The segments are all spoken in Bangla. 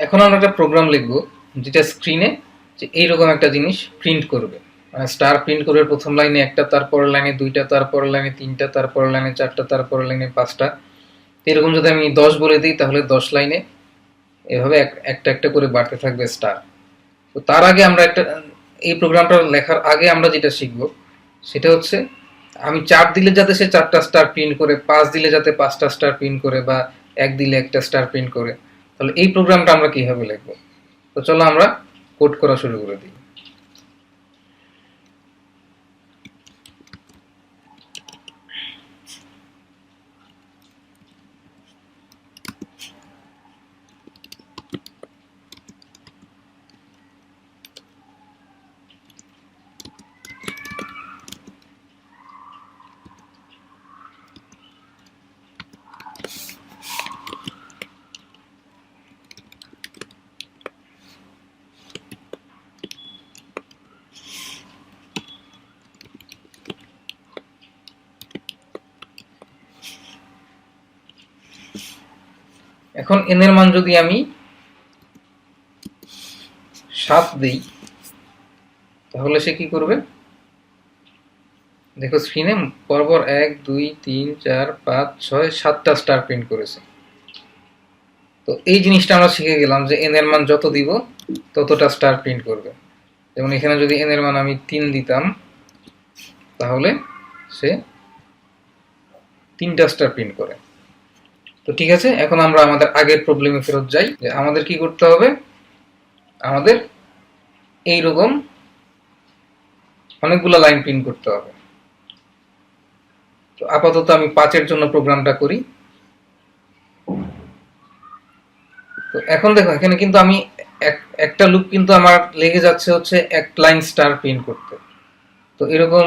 এখন আমরা একটা প্রোগ্রাম লিখব যেটা স্ক্রিনে যে এইরকম একটা জিনিস প্রিন্ট করবে, মানে স্টার প্রিন্ট করবে প্রথম লাইনে একটা, তারপরের লাইনে দুইটা, তারপরের লাইনে তিনটা, তারপরের লাইনে চারটা, তারপরের লাইনে পাঁচটা। এরকম যদি আমি 10 বলে দিই তাহলে 10 লাইনে এভাবে একটা একটা করে বাড়তে থাকবে স্টার। তো তার আগে আমরা একটা, এই প্রোগ্রামটা লেখার আগে আমরা যেটা শিখব সেটা হচ্ছে আমি 4 দিলে যাতে সে 4টা স্টার প্রিন্ট করে, 5 দিলে যাতে 5টা স্টার প্রিন্ট করে, বা 1 দিলে একটা স্টার প্রিন্ট করে। তাহলে এই প্রোগ্রামটা আমরা কিভাবে লিখব? তো চলো আমরা কোড করা শুরু করে দিই। এখন n এর মান যদি আমি 7 দেই তাহলে সে কি করবে? দেখো স্ক্রিনে পরপর 1 2 3 4 5 6 7টা স্টার প্রিন্ট করেছে। তো এই জিনিসটা আমরা শিখে গেলাম যে n এর মান যত দিব ততটা স্টার প্রিন্ট করবে। যেমন এখানে যদি n এর মান আমি 3 দিতাম তাহলে সে 3টা স্টার প্রিন্ট করে। তো ঠিক আছে, এখন আমরা আমাদের আগের প্রবলেমে ফেরত যাই। যে আমাদের কি করতে হবে, আমাদের এইরকম অনেকগুলো লাইন প্রিন্ট করতে হবে। তো আপাতত আমি 5 এর জন্য প্রোগ্রামটা করি। তো এখন দেখো এখানে কিন্তু আমি একটা লুপ কিন্তু আমার লেগে যাচ্ছে হচ্ছে এক লাইন স্টার প্রিন্ট করতে। তো এরকম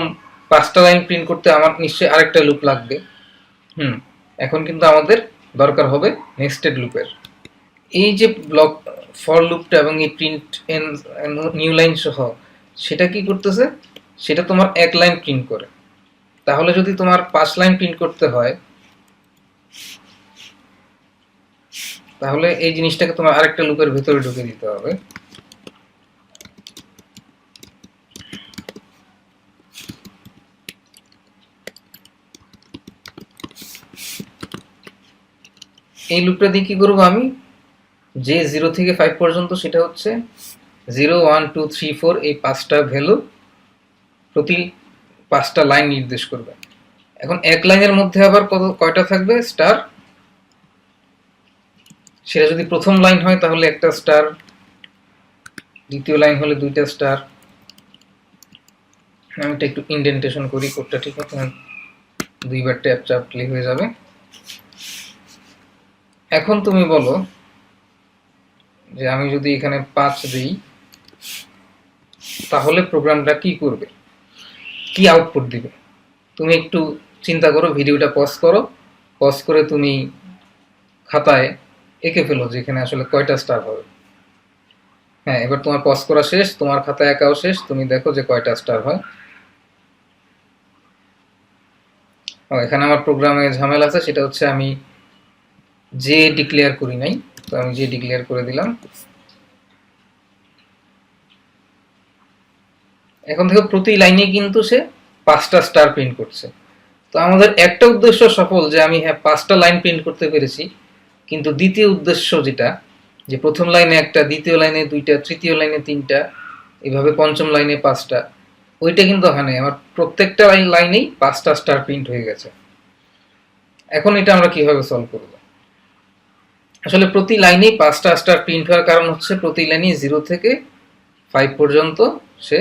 5টা লাইন প্রিন্ট করতে আমার নিশ্চয়ই আরেকটা লুপ লাগবে। এখন কিন্তু আমাদের দরকার হবে নেক্সটেড লুপের। এই যে ব্লক ফর লুপটা এবং এই প্রিন্ট এন নিউ লাইন সহ সেটা কি করতেছে, সেটা তোমার এক লাইন প্রিন্ট করে। তাহলে যদি তোমার 5 লাইন প্রিন্ট করতে হয় তাহলে এই জিনিসটাকে তোমার আরেকটা লুপের ভিতরে ঢুকে দিতে হবে। এই লুপটা দিয়ে কি করবো আমি, যে 0 থেকে 5 পর্যন্ত সেটা হচ্ছে 0 1 2 3 4 এই 5টা ভ্যালু প্রতি 5টা লাইন নির্দেশ করবে। এখন এক লাইনের মধ্যে আবার কয়টা থাকবে স্টার, সেটা যদি প্রথম লাইন হয় তাহলে একটা স্টার, দ্বিতীয় লাইন হলে 2টা স্টার। আমি এটা একটু ইনডেন্টেশন করি, কোডটা ঠিক আছে, 2বার ট্যাপ চাপলে হয়ে যাবে। এখন তুমি বলো যে আমি যদি এখানে 5 দিই তাহলে প্রোগ্রামটা কি করবে, কি আউটপুট দিবে? তুমি একটু চিন্তা করো, ভিডিওটা পজ করে তুমি খাতায় এঁকে ফেলো যে এখানে আসলে কয়টা স্টার হবে। হ্যাঁ, এবার তোমার পজ করা শেষ, তোমার খাতায় একাও শেষ, তুমি দেখো যে কয়টা স্টার হয়। এখানে আমার প্রোগ্রামে ঝামেলা আছে, সেটা হচ্ছে আমি যে ডিক্লেয়ার করি নাই। তো আমি যে ডিক্লেয়ার করে দিলাম। এখন দেখো প্রতি লাইনে কিন্তু সে 5টা স্টার প্রিন্ট করছে। তো আমাদের একটা উদ্দেশ্য সফল, যে আমি 5টা লাইন প্রিন্ট করতে পেরেছি। কিন্তু দ্বিতীয় উদ্দেশ্য যেটা, যে প্রথম লাইনে একটা, দ্বিতীয় লাইনে 2টা, তৃতীয় লাইনে 3টা, এইভাবে পঞ্চম লাইনে 5টা, ওইটা কিন্তু হয় নাই। আমার প্রত্যেকটা লাইনেই 5টা স্টার প্রিন্ট হয়ে গেছে। এখন এটা আমরা কিভাবে সলভ করব? আসলে প্রতি লাইনেই 5টা স্টার প্রিন্ট হওয়ার কারণ হচ্ছে প্রতি লাইনে 0 থেকে 5 পর্যন্ত সে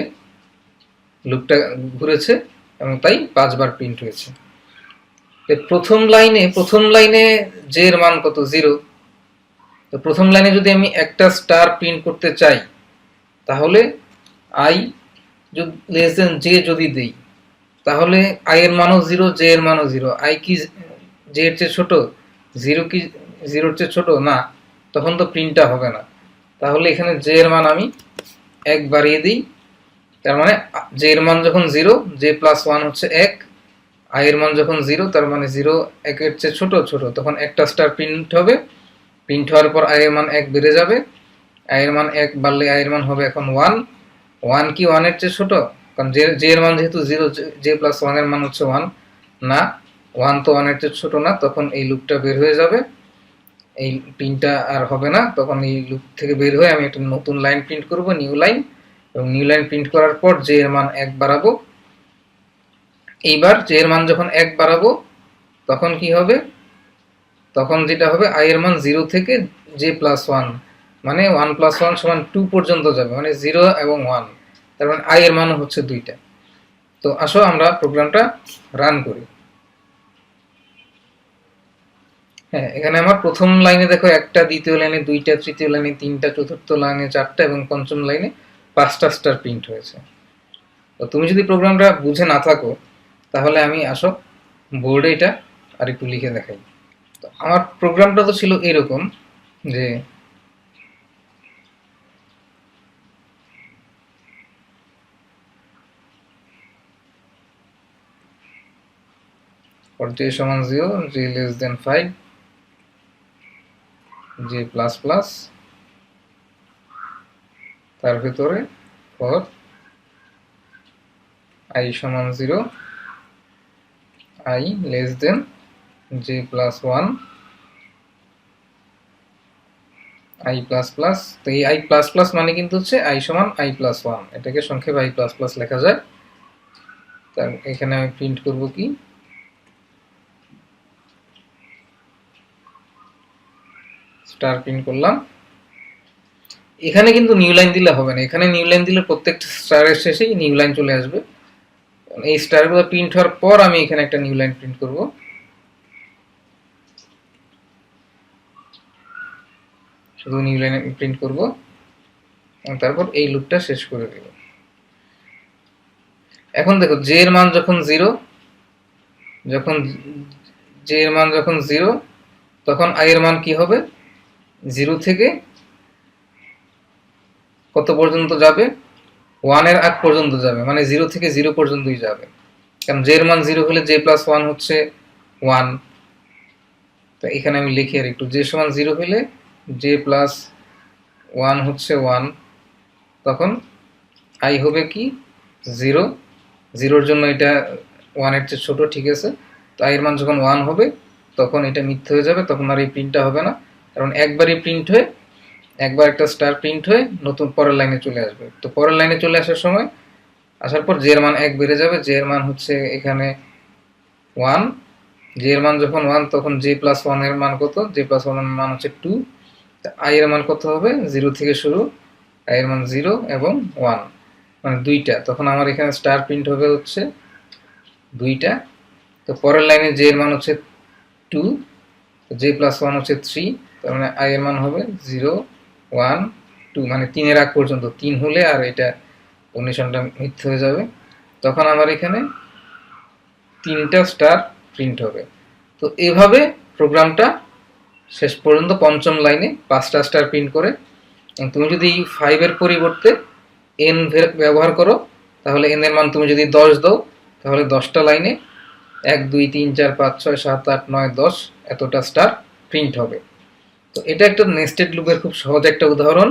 লুপটা ঘুরেছে এবং তাই 5 বার প্রিন্ট হয়েছে। প্রথম লাইনে জে এর মান কত? 0। তো প্রথম লাইনে যদি আমি একটা স্টার প্রিন্ট করতে চাই তাহলে আই লেস দেন জে যদি দেই তাহলে আই এর মানও 0, জে এর মানও 0। আই কি জে এর চেয়ে ছোট? 0 কি 0 এর চেয়ে ছোট না? তখন তো প্রিন্টটা হবে না। তাহলে এখানে জে এর মান আমি 1 বাড়িয়ে দিই। তার মানে জে এর মান যখন 0, জে প্লাস 1 হচ্ছে 1, আই এর মান যখন 0, তার মানে 0 1 এর চেয়ে ছোট, তখন একটা স্টার প্রিন্ট হবে। প্রিন্ট হওয়ার পর আই এর মান 1 বেড়ে যাবে, i এর মান 1 বাড়লে i এর মান হবে এখন 1। 1 কি 1 এর চেয়ে ছোট? কারণ j এর মান যেহেতু 0, j প্লাস 1 এর মান হচ্ছে 1 না, 1 তো 1 এর চেয়ে ছোট না, তখন এই লুপটা বের হয়ে যাবে, এই প্রিন্টটা আর হবে না। তখন এই লুপ থেকে বের হয়ে আমি একটা নতুন লাইন প্রিন্ট করব, নিউ লাইন, এবং নিউ লাইন প্রিন্ট করার পর j এর মান 1 বাড়াবো। এইবার j এর মান যখন 1 বাড়াবো তখন কি হবে? তখন যেটা হবে i এর মান 0 থেকে j প্লাস 1, মানে 1 প্লাস 1 সমান 2 পর্যন্ত যাবে, মানে 0 এবং 1, তার মানে i এর মান হচ্ছে 2টা। তো আসো আমরা প্রোগ্রামটা রান করি। হ্যাঁ, এখানে আমার প্রথম লাইনে দেখো 1টা, দ্বিতীয় লাইনে 2টা, তৃতীয় লাইনে 3টা, চতুর্থ লাইনে 4টা এবং পঞ্চম লাইনে 5টা স্টার প্রিন্ট হয়েছে। তো তুমি যদি প্রোগ্রামটা বুঝে না থাকো তাহলে আমি আসো বোর্ডে এটা আর একটু লিখে দেখাই। তো আমার প্রোগ্রামটা তো ছিল এরকম যে for j সমান 0, j less than 5, j plus plus, তার ভিতরে for i সমান 0, i less than j plus 1, i plus plus. তো এই i প্লাস প্লাস মানে কিন্তু হচ্ছে i সমান i প্লাস 1, এটাকে সংক্ষেপে i প্লাস প্লাস লেখা যায়। তার এখানে আমি প্রিন্ট করব কি, স্টার প্রিন্ট করলাম। এখানে কিন্তু নিউ লাইন দিলে হবে না, এখানে নিউ লাইন দিলে প্রত্যেকটা স্টারের শেষেই নিউ লাইন চলে আসবে। এই স্টারগুলো প্রিন্ট হওয়ার পর আমি এখানে একটা নিউ লাইন প্রিন্ট করব। শুধু নিউ লাইন প্রিন্ট করব এবং তারপর এই লুপটা শেষ করে দেব। এখন দেখো j এর মান যখন 0, যখন j এর মান যখন 0 তখন i এর মান কি হবে? 0 থেকে কত পর্যন্ত যাবে? 1 এর আগ পর্যন্ত যাবে, মানে 0 থেকে 0 পর্যন্তই যাবে। কারণ j এর মান 0 হলে j প্লাস 1 হচ্ছে 1। তো এখানে আমি লিখি আর একটু, j সমান 0 হলে j প্লাস 1 হচ্ছে 1, তখন i হবে কি 0, 0 এর জন্য এটা 1 এর চেয়ে ছোট, ঠিক আছে। তো i এর মান যখন 1 হবে তখন এটা মিথ্যে হয়ে যাবে, তখন আর এই প্রিন্টটা হবে না, কারণ একবারই প্রিন্ট হয়ে, একবার একটা স্টার প্রিন্ট হয়ে নতুন পরের লাইনে চলে আসবে। তো পরের লাইনে চলে আসার সময়, আসার পর j এর মান 1 বেড়ে যাবে, j এর মান হচ্ছে এখানে 1, j এর মান যখন 1 তখন j প্লাস 1 এর মান কত? j প্লাস 1 এর মান হচ্ছে 2। i এর মান কত হবে? 0 থেকে শুরু, i এর মান 0 এবং 1, মানে 2টা। তখন আমার এখানে স্টার প্রিন্ট হবে হচ্ছে 2টা। তো পরের লাইনে j এর মান হচ্ছে 2, j প্লাস 1 হচ্ছে 3, তার মানে i এর মান হবে 0, 1, 2, মানে 3 এর আগ পর্যন্ত। 3 হলে আর এটা কন্ডিশনটা মিথ্যে হয়ে যাবে, তখন আমার এখানে 3টা স্টার প্রিন্ট হবে। তো এভাবে প্রোগ্রামটা শেষ পর্যন্ত পঞ্চম লাইনে 5টা স্টার প্রিন্ট করে। তুমি যদি 5 এর পরিবর্তে n ব্যবহার করো তাহলে n এর মান তুমি যদি 10 দাও তাহলে 10টা লাইনে 1 2 3 4 5 6 7 8 9 10 এতটা স্টার প্রিন্ট হবে। তো এটা একটা নেস্টেড লুপের খুব সহজ একটা উদাহরণ।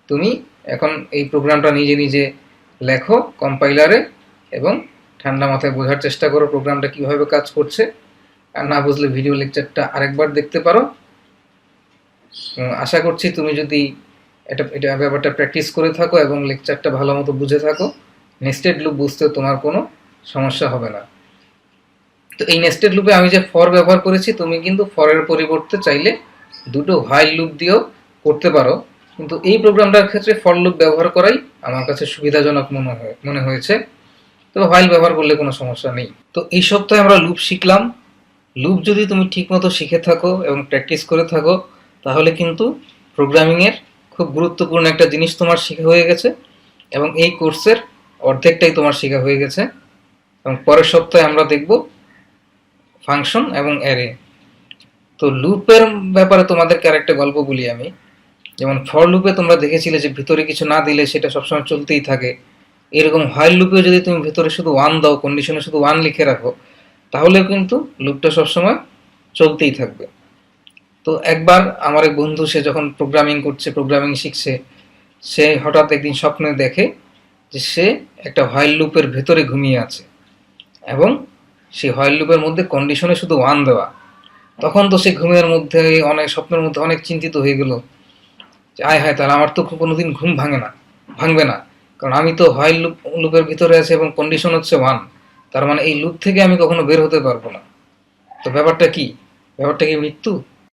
তুমি এখন এই প্রোগ্রামটা নিজে নিজে লেখো কম্পাইলারে এবং ঠান্ডা মাথায় বোঝার চেষ্টা করো প্রোগ্রামটা কিভাবে কাজ করছে। আর না বুঝলে ভিডিও লেকচারটা আরেকবার দেখতে পারো। আশা করছি তুমি যদি এটা ব্যাপারটা প্র্যাকটিস করে থাকো এবং লেকচারটা ভালো মতো বুঝে থাকো, নেস্টেড লুপ বুঝতে তোমার কোনো সমস্যা হবে না। তো এই নেস্টেড লুপে আমি যে ফর ব্যবহার করেছি, তুমি কিন্তু ফরের পরিবর্তে চাইলে দুটো হোয়াইল লুপ দিয়েও করতে পারো, কিন্তু এই প্রোগ্রামটার ক্ষেত্রে ফর লুপ ব্যবহার করাই আমার কাছে সুবিধাজনক মনে হয়েছে। তো হোয়াইল ব্যবহার করলে কোনো সমস্যা নেই। তো এই সপ্তাহে আমরা লুপ শিখলাম। লুপ যদি তুমি ঠিকমতো শিখে থাকো এবং প্র্যাকটিস করে থাকো তাহলে কিন্তু প্রোগ্রামিংয়ের খুব গুরুত্বপূর্ণ একটা জিনিস তোমার শেখা হয়ে গেছে এবং এই কোর্সের অর্ধেকটাই তোমার শেখা হয়ে গেছে। এবং পরের সপ্তাহে আমরা দেখব ফাংশন এবং অ্যারে। তো লুপের ব্যাপারে তোমাদেরকে আরেকটা গল্প বলি আমি। যেমন ফর লুপে তোমরা দেখেছিলে যে ভিতরে কিছু না দিলে সেটা সবসময় চলতেই থাকে, এরকম হোয়াইল লুপে যদি তুমি ভিতরে শুধু 1 দাও, কন্ডিশনে শুধু 1 লিখে রাখো, তাহলেও কিন্তু লুপটা সবসময় চলতেই থাকবে। তো একবার আমার এক বন্ধু, সে যখন প্রোগ্রামিং করছে, প্রোগ্রামিং শিখছে, সে হঠাৎ একদিন স্বপ্নে দেখে যে সে একটা হোয়াইল লুপের ভেতরে ঘুমিয়ে আছে এবং সেই হোয়াইল লুপের মধ্যে কন্ডিশনে শুধু 1 দেওয়া। তখন তো সে ঘুমের মধ্যে অনেক স্বপ্নের মধ্যে অনেক চিন্তিত হয়ে গেল যে আয় হায়, তাহলে আমার তো কোনোদিন ঘুম ভাঙবে না, কারণ আমি তো হোয়াইল লুপের ভিতরে আছি এবং কন্ডিশন হচ্ছে 1। তার মানে এই লুপ থেকে আমি কখনো বের হতে পারবো না। তো ব্যাপারটা কি? ব্যাপারটা কি মৃত্যু?